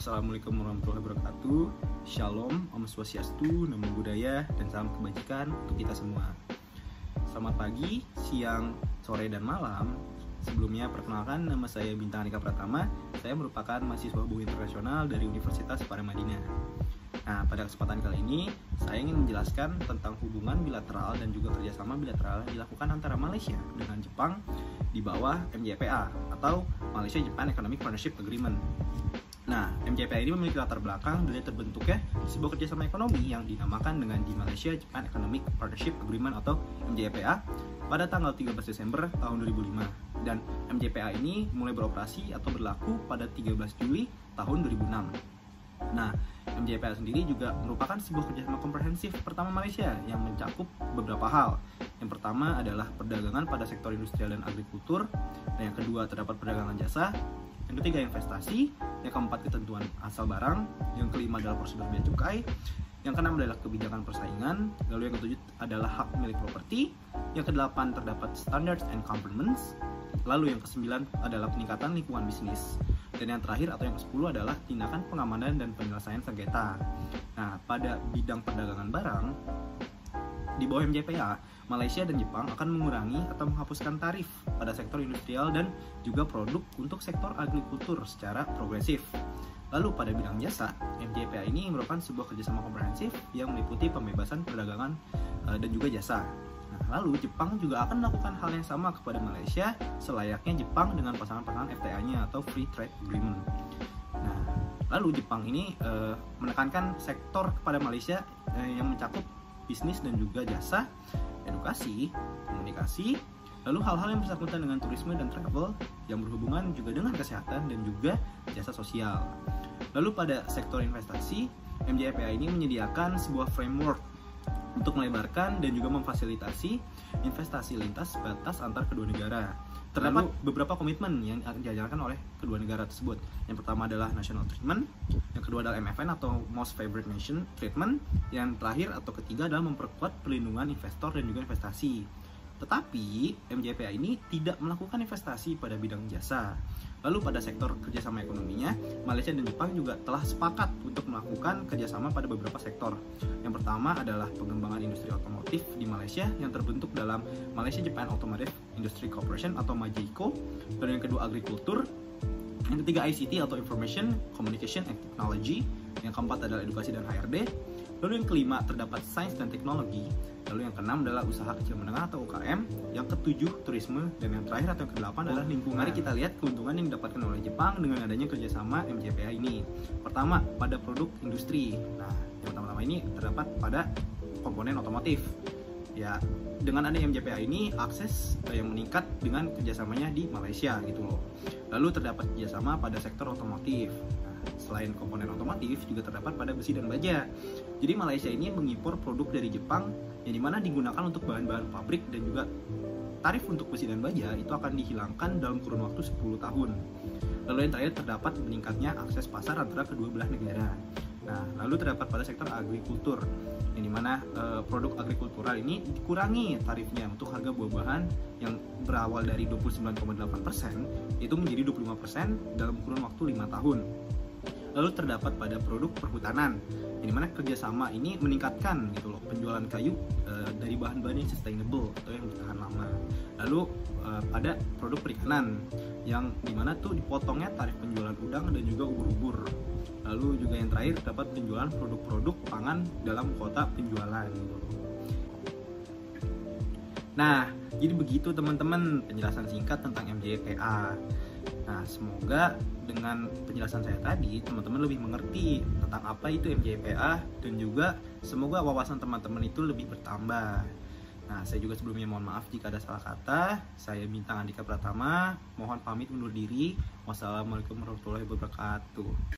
Assalamualaikum warahmatullahi wabarakatuh. Shalom, Om Swastiastu, Namo Buddhaya, dan salam kebajikan untuk kita semua. Selamat pagi, siang, sore, dan malam. Sebelumnya perkenalkan, nama saya Bintang Andika Pratama. Saya merupakan mahasiswa hubungan internasional dari Universitas Paramadina. Nah, pada kesempatan kali ini, saya ingin menjelaskan tentang hubungan bilateral dan juga kerjasama bilateral yang dilakukan antara Malaysia dengan Jepang di bawah MJPA atau Malaysia Japan Economic Partnership Agreement. Nah, MJPA ini memiliki latar belakang dari terbentuknya sebuah kerjasama ekonomi yang dinamakan dengan di Malaysia Japan Economic Partnership Agreement atau MJPA pada tanggal 13 Desember tahun 2005. Dan MJPA ini mulai beroperasi atau berlaku pada 13 Juli tahun 2006. Nah, MJPA sendiri juga merupakan sebuah kerjasama komprehensif pertama Malaysia yang mencakup beberapa hal. Yang pertama adalah perdagangan pada sektor industrial dan agrikultur, dan yang kedua terdapat perdagangan jasa, yang ketiga investasi, yang keempat ketentuan asal barang, yang kelima adalah prosedur bea cukai, yang keenam adalah kebijakan persaingan, lalu yang ketujuh adalah hak milik properti, yang kedelapan terdapat standards and governments, lalu yang kesembilan adalah peningkatan lingkungan bisnis, dan yang terakhir atau yang ke-10 adalah tindakan pengamanan dan penyelesaian sengketa. Nah, pada bidang perdagangan barang, di bawah MJPA, Malaysia dan Jepang akan mengurangi atau menghapuskan tarif pada sektor industrial dan juga produk untuk sektor agrikultur secara progresif. Lalu pada bidang jasa, MJPA ini merupakan sebuah kerjasama komprehensif yang meliputi pembebasan perdagangan dan juga jasa. Nah, lalu Jepang juga akan melakukan hal yang sama kepada Malaysia selayaknya Jepang dengan pasangan-pasangan FTA-nya atau Free Trade Agreement. Nah, lalu Jepang ini menekankan sektor kepada Malaysia yang mencakup bisnis dan juga jasa, edukasi, komunikasi, lalu hal-hal yang bersangkutan dengan turisme dan travel yang berhubungan juga dengan kesehatan dan juga jasa sosial. Lalu pada sektor investasi, MJPA ini menyediakan sebuah framework untuk melebarkan dan juga memfasilitasi investasi lintas batas antar kedua negara. Terdapat beberapa komitmen yang dijalankan oleh kedua negara tersebut. Yang pertama adalah National Treatment, yang kedua adalah MFN atau Most Favored Nation Treatment, yang terakhir atau ketiga adalah memperkuat perlindungan investor dan juga investasi. Tetapi MJPA ini tidak melakukan investasi pada bidang jasa. Lalu pada sektor kerjasama ekonominya, Malaysia dan Jepang juga telah sepakat untuk melakukan kerjasama pada beberapa sektor. Yang pertama adalah pengembangan industri otomotif di Malaysia yang terbentuk dalam Malaysia Japan Automotive Industry Corporation atau MAJICO. Dan yang kedua agrikultur. Yang ketiga ICT atau Information, Communication and Technology. Yang keempat adalah edukasi dan HRD. Lalu yang kelima terdapat sains dan teknologi. Lalu yang keenam adalah usaha kecil menengah atau UKM. Yang ketujuh turisme, dan yang terakhir atau yang kedelapan adalah lingkungan. Mari kita lihat keuntungan yang didapatkan oleh Jepang dengan adanya kerjasama MJPA ini. Pertama, pada produk industri. Nah, yang pertama-tama ini terdapat pada komponen otomotif. Ya, dengan adanya MJPA ini akses yang meningkat dengan kerjasamanya di Malaysia gitu loh. Lalu terdapat kerjasama pada sektor otomotif. Selain komponen otomotif juga terdapat pada besi dan baja. Jadi Malaysia ini mengimpor produk dari Jepang yang dimana digunakan untuk bahan-bahan pabrik, dan juga tarif untuk besi dan baja itu akan dihilangkan dalam kurun waktu 10 tahun. Lalu yang terakhir terdapat meningkatnya akses pasar antara kedua belah negara. Nah, lalu terdapat pada sektor agrikultur yang dimana produk agrikultural ini dikurangi tarifnya untuk harga buah-bahan yang berawal dari 29,8% itu menjadi 25% dalam kurun waktu 5 tahun. Lalu terdapat pada produk perhutanan, yang dimana kerjasama ini meningkatkan gitu loh penjualan kayu dari bahan-bahan yang sustainable atau yang bertahan lama. Lalu pada produk perikanan, yang dimana tuh dipotongnya tarif penjualan udang dan juga ubur-ubur. Lalu juga yang terakhir terdapat penjualan produk-produk pangan dalam kuota penjualan gitu. Nah, jadi begitu teman-teman penjelasan singkat tentang MJPA. Nah, semoga dengan penjelasan saya tadi teman-teman lebih mengerti tentang apa itu MJPA, dan juga semoga wawasan teman-teman itu lebih bertambah. Nah, saya juga sebelumnya mohon maaf jika ada salah kata. Saya Bintang Andika Pratama, mohon pamit undur diri. Wassalamualaikum warahmatullahi wabarakatuh.